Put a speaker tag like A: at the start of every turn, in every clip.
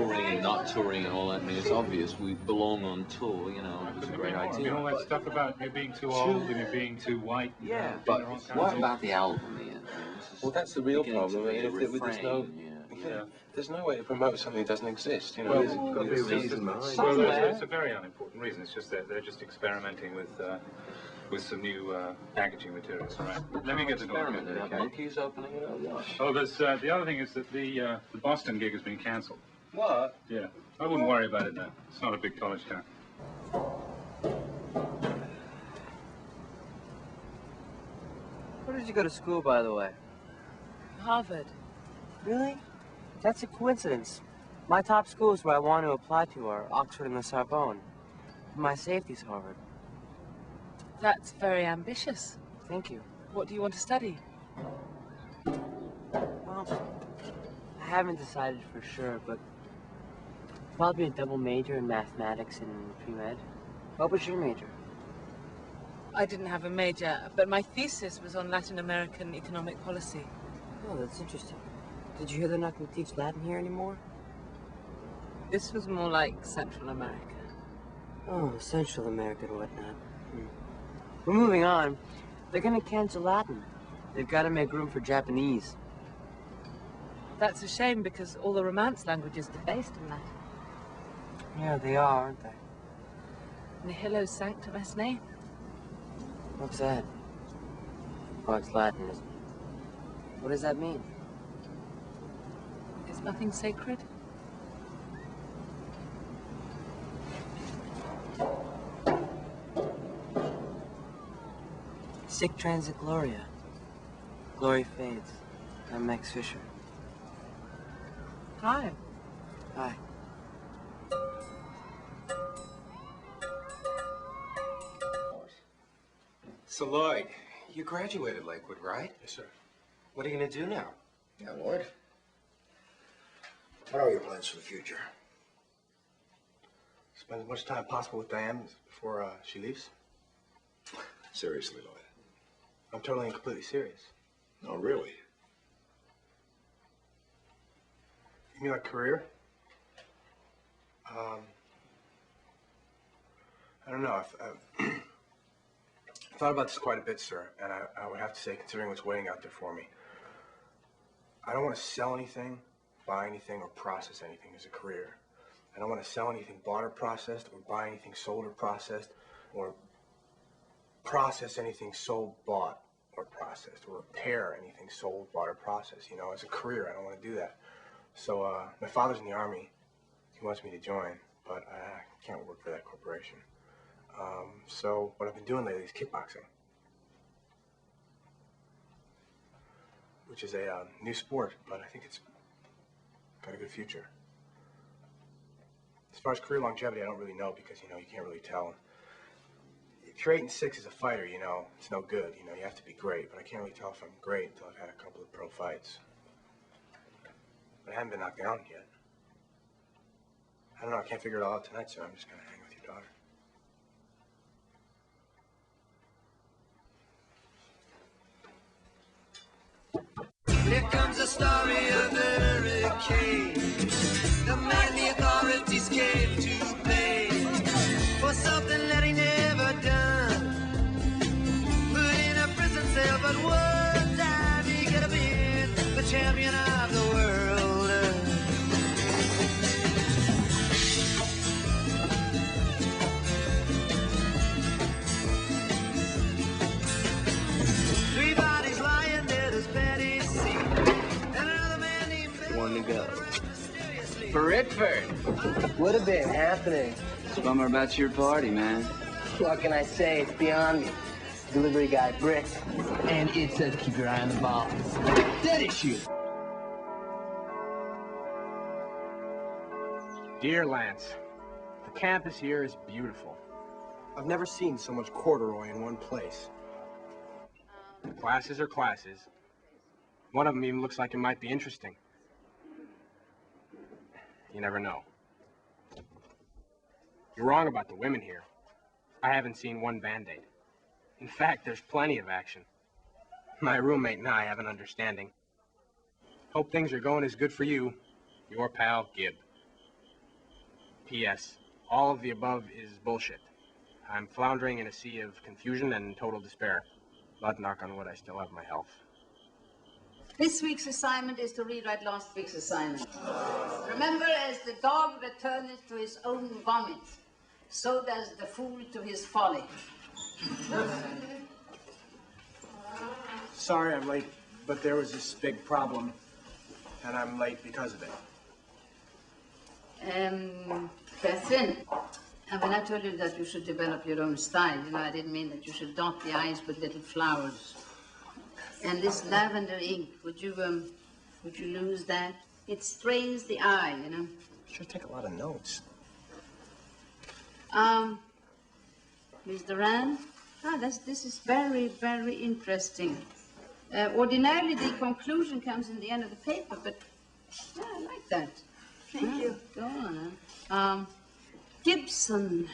A: touring and not touring and all that. I mean, it's obvious we belong on tour, you know, it was a great idea.
B: I mean, all that stuff about you being too old and you being too white.
A: Yeah, but what about the album, Ian?
C: Well, that's the real problem. I mean, there's no way to promote something that doesn't exist. You know,
B: well,
C: there's got to be a reason behind it.
B: Well, it's a very unimportant reason. It's just that they're just experimenting with some new packaging materials. All right. Let me get the door.
A: Monkeys opening it up.
B: Oh, there's the other thing is that the Boston gig has been cancelled.
C: What?
B: Yeah, I wouldn't worry about it though. It's not a big college town.
D: Where did you go to school, by the way?
E: Harvard.
D: Really? That's a coincidence. My top schools where I want to apply to are Oxford and the Sorbonne. My safety's Harvard.
E: That's very ambitious.
D: Thank you.
E: What do you want to study?
D: Well, I haven't decided for sure, but probably a double major in mathematics and pre-med. What was your major?
E: I didn't have a major, but my thesis was on Latin American economic policy.
D: Oh, that's interesting. Did you hear they're not going to teach Latin here anymore?
E: This was more like Central America.
D: Oh, Central America and whatnot. We're moving on. They're going to cancel Latin. They've got to make room for Japanese.
E: That's a shame because all the Romance languages are based in Latin.
D: Yeah, they are, aren't they?
E: Nihilo sanctum est ne?
D: What's that? Oh, it's Latin, isn't it? What does that mean?
E: Is nothing sacred?
D: Sic transit gloria. Glory fades. I'm Max Fisher.
E: Hi.
D: Hi.
C: So, Lloyd, you graduated Lakewood, right?
B: Yes, sir.
C: What are you going to do now?
F: Yeah, Lloyd. What are your plans for the future?
C: Spend as much time possible with Diane before she leaves.
F: Seriously, Lloyd.
C: I'm totally and completely serious.
F: No, really?
C: You mean like career? I don't know. I've thought about this quite a bit, sir, and I would have to say, considering what's waiting out there for me, I don't want to sell anything, buy anything, or process anything as a career. I don't want to sell anything bought or processed, or buy anything sold or processed, or process anything sold, bought, or processed, or repair anything sold, bought, or processed. You know, as a career, I don't want to do that. So, my father's in the Army. He wants me to join, but I can't work for that corporation. So what I've been doing lately is kickboxing, which is a new sport, but I think it's got a good future. As far as career longevity, I don't really know because, you know, you can't really tell. If you're 8-6 as a fighter, you know, it's no good. You know, you have to be great, but I can't really tell if I'm great until I've had a couple of pro fights. But I haven't been knocked down yet. I don't know, I can't figure it all out tonight, so I'm just gonna hang with your daughter.
G: Here comes the story of the hurricane. The man the authorities came to pay for something that he never done. Put in a prison cell, but one time he could have been the champion of the world. Three bodies lying there, there's Betty C. And another man named
D: One to go.
G: For
D: Redford. What a bit happening.
H: It's a bummer about your party, man.
D: What can I say? It's beyond me. Delivery guy bricked. And it says keep your eye on the ball. Dead issue.
C: Dear Lance, the campus here is beautiful. I've never seen so much corduroy in one place. Classes are classes. One of them even looks like it might be interesting. You never know. You're wrong about the women here. I haven't seen one Band-Aid. In fact, there's plenty of action. My roommate and I have an understanding. Hope things are going as good for you. Your pal, Gib. P.S. All of the above is bullshit. I'm floundering in a sea of confusion and total despair. But knock on wood, I still have my health.
I: This week's assignment is to rewrite last week's assignment. Remember, as the dog returneth to his own vomit, so does the fool to his folly.
C: Sorry I'm late, but there was this big problem, and I'm late because of it.
I: Catherine, when I told you that you should develop your own style, I didn't mean that you should dot the I's with little flowers. And this lavender ink, would you lose that? It strains the eye,
C: Should take a lot of notes.
I: Miss Duran? This is very, very interesting. Ordinarily, the conclusion comes in the end of the paper, but I like that. Thank you. Go on. Gibson.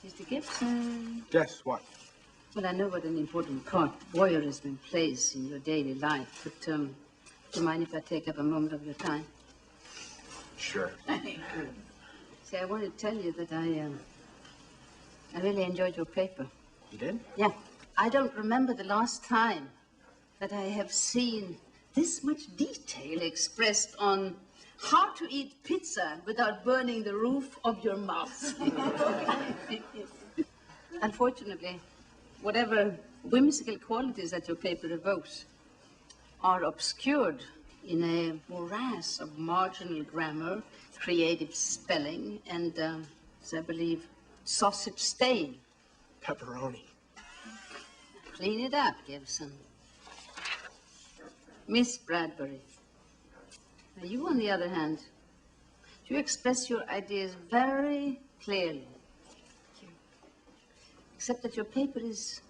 I: Mr. Gibson.
C: Yes, what?
I: Well, I know what an important part voyeurism plays in your daily life, but do you mind if I take up a moment of your time?
C: Sure.
I: See, I want to tell you that I really enjoyed your paper.
C: You did?
I: Yeah. I don't remember the last time that I have seen this much detail expressed on how to eat pizza without burning the roof of your mouth. Unfortunately, whatever whimsical qualities that your paper evokes are obscured in a morass of marginal grammar, creative spelling, and, as I believe, sausage stain.
C: Pepperoni.
I: Clean it up, Gibson. Miss Bradbury. Now, you, on the other hand, you express your ideas very clearly. Except that your paper is,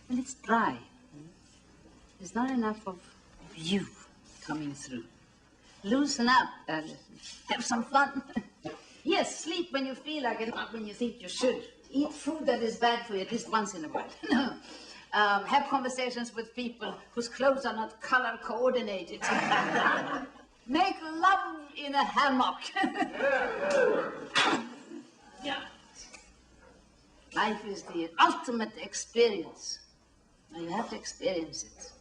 I: well, it's dry. There's not enough of you coming through. Loosen up, Alison. Have some fun. Yes, sleep when you feel like it, not when you think you should. Eat food that is bad for you at least once in a while. Have conversations with people whose clothes are not color coordinated. Make love in a hammock. Yeah. Life is the ultimate experience. Now you have to experience it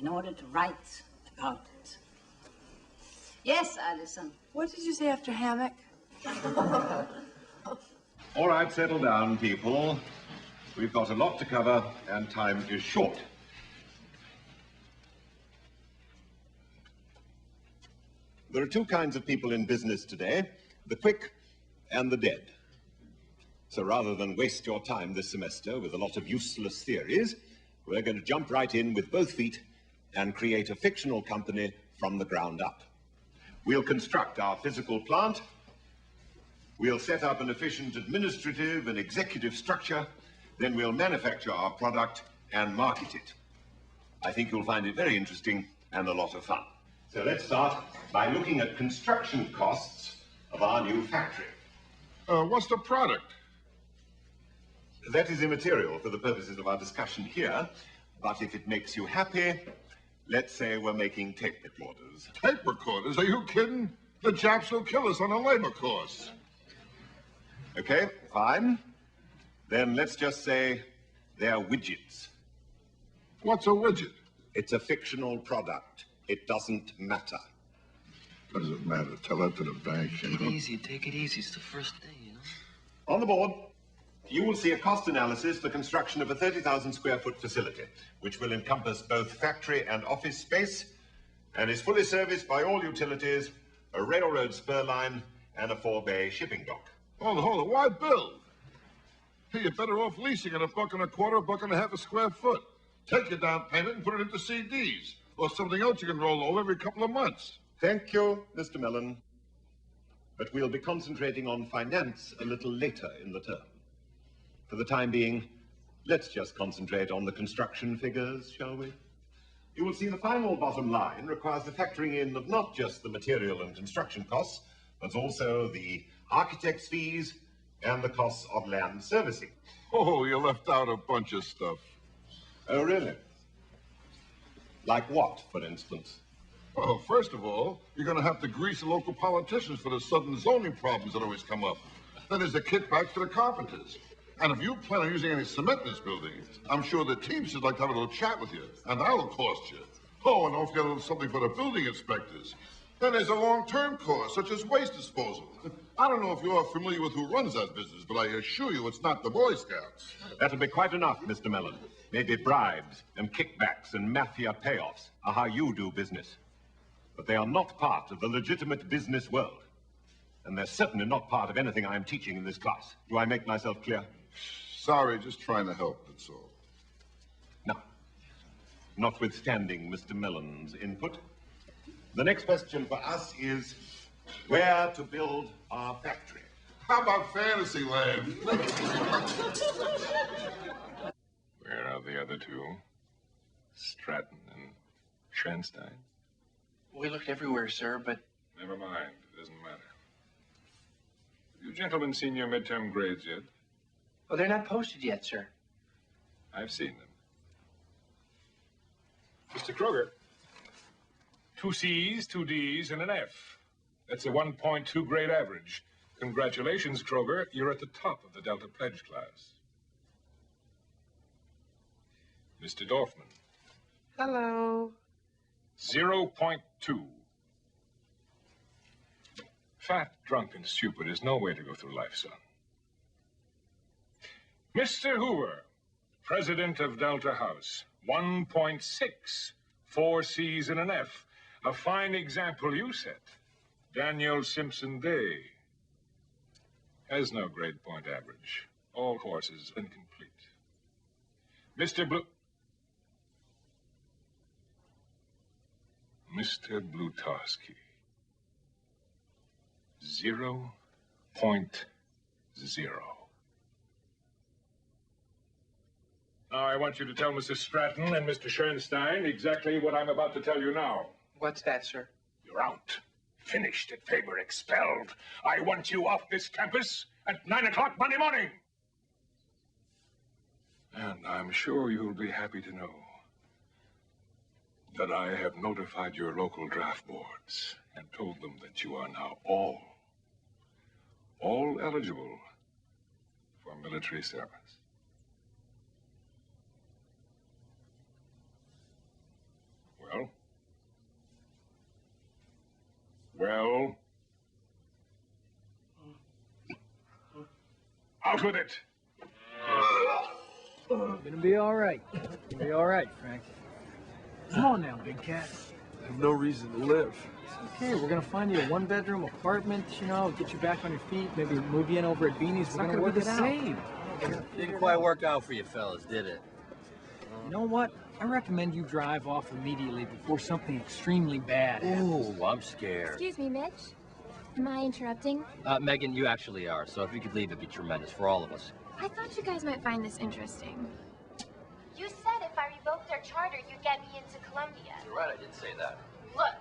I: in order to write about it. Yes, Alison.
D: What did you say after hammock?
F: All right, settle down, people. We've got a lot to cover, and time is short. There are two kinds of people in business today, the quick and the dead. So rather than waste your time this semester with a lot of useless theories, we're going to jump right in with both feet and create a fictional company from the ground up. We'll construct our physical plant. We'll set up an efficient administrative and executive structure. Then we'll manufacture our product and market it. I think you'll find it very interesting and a lot of fun. So let's start by looking at construction costs of our new factory.
J: What's the product?
F: That is immaterial for the purposes of our discussion here, but if it makes you happy, let's say we're making tape recorders.
J: Tape recorders? Are you kidding? The Japs will kill us on a labor course.
F: Okay, fine. Then let's just say they're widgets.
J: What's a widget?
F: It's a fictional product. It doesn't matter.
J: Doesn't matter. Tell that to the bank.
A: Take it easy, take it easy. It's the first day,
F: On the board, you will see a cost analysis for construction of a 30,000 square foot facility, which will encompass both factory and office space, and is fully serviced by all utilities, a railroad spur line, and a 4-bay shipping dock.
J: Hold it. Why build? Hey, you're better off leasing at $1.25, $1.50 a square foot. Take your down payment and put it into CDs, or something else you can roll over every couple of months.
F: Thank you, Mr. Mellon. But we'll be concentrating on finance a little later in the term. For the time being, let's just concentrate on the construction figures, shall we? You will see the final bottom line requires the factoring in of not just the material and construction costs, but also the architect's fees and the costs of land servicing.
J: Oh, you left out a bunch of stuff.
F: Oh, really? Like what, for instance?
J: Well, first of all, you're going to have to grease the local politicians for the sudden zoning problems that always come up. Then there's the kickbacks to the carpenters. And if you plan on using any cement in this building, I'm sure the Teamsters would like to have a little chat with you, and that'll cost you. Oh, and don't forget a little something for the building inspectors. Then there's a long-term cost, such as waste disposal. I don't know if you're familiar with who runs that business, but I assure you it's not the Boy Scouts.
F: That'll be quite enough, Mr. Mellon. Maybe bribes and kickbacks and mafia payoffs are how you do business. But they are not part of the legitimate business world. And they're certainly not part of anything I'm teaching in this class. Do I make myself clear?
J: Sorry, just trying to help, that's all.
F: Now, notwithstanding Mr. Mellon's input, the next question for us is where to build our factory.
J: How about Fantasyland?
K: Where are the other two? Stratton and Schoenstein?
L: We looked everywhere, sir, but...
K: Never mind. It doesn't matter. Have you gentlemen seen your midterm grades yet?
L: Oh, they're not posted yet, sir.
K: I've seen them. Mr. Kroger, 2 C's, 2 D's, and an F. That's a 1.2 grade average. Congratulations, Kroger. You're at the top of the Delta Pledge class. Mr. Dorfman.
E: Hello.
K: 0.2. Fat, drunk, and stupid is no way to go through life, son. Mr. Hoover, president of Delta House, 1.6, 4 C's and an F. A fine example you set. Daniel Simpson Day has no grade point average. All courses incomplete. Mr. Blutowski, 0.0. Now, I want you to tell Mrs. Stratton and Mr. Schoenstein exactly what I'm about to tell you now.
L: What's that, sir?
K: You're out. Finished at Faber, expelled. I want you off this campus at 9 o'clock Monday morning. And I'm sure you'll be happy to know that I have notified your local draft boards and told them that you are now all eligible for military service. Well, out with it.
M: Gonna be all right. Gonna be all right, Frank. Come on now, big cat.
N: I have no reason to live.
M: It's okay. We're gonna find you a 1-bedroom apartment, you know, get you back on your feet, maybe move you in over at Beanie's. We're gonna work it out.
O: Didn't quite work out for you fellas, did it?
M: You know what? I recommend you drive off immediately before something extremely bad happens.
O: Ooh, I'm scared.
P: Excuse me, Mitch. Am I interrupting?
O: Megan, you actually are, so if you could leave, it'd be tremendous for all of us.
P: I thought you guys might find this interesting. You said if I revoked their charter, you'd get me into Columbia.
O: You're right, I did say that.
P: Look,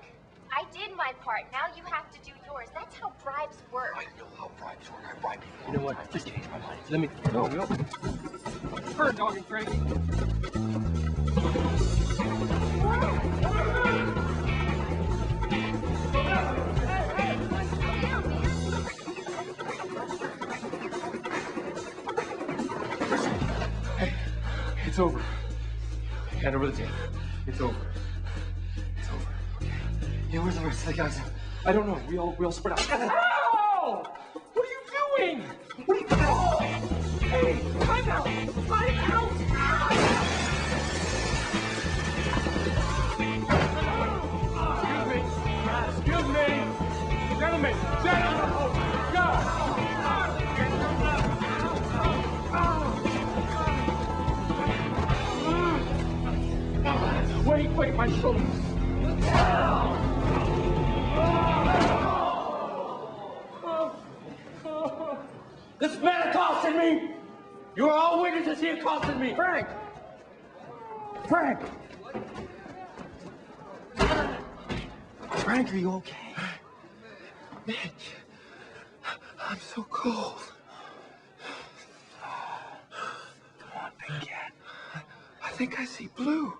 P: I did my part. Now you have to do yours. That's how bribes work.
O: I know how bribes work. I bribe people.
M: You know what? Just change my mind. Let me... No, no. Bird dogging, Frankie.
N: Hey, it's over. Hand over the tape. It's over. It's over. Okay.
M: Yeah, where's the rest of the guys?
N: I don't know. We all spread out.
M: Ow! What are you doing? What are you doing? Hey, time out! Time out!
N: Excuse me. Gentlemen, go! Wait, my shoulders.
M: This man accosted me! You are all witnesses, he accosted me! Frank! Frank! Frank, are you okay?
N: Mitch, I'm so cold.
M: Come on, big cat.
N: I think I see blue.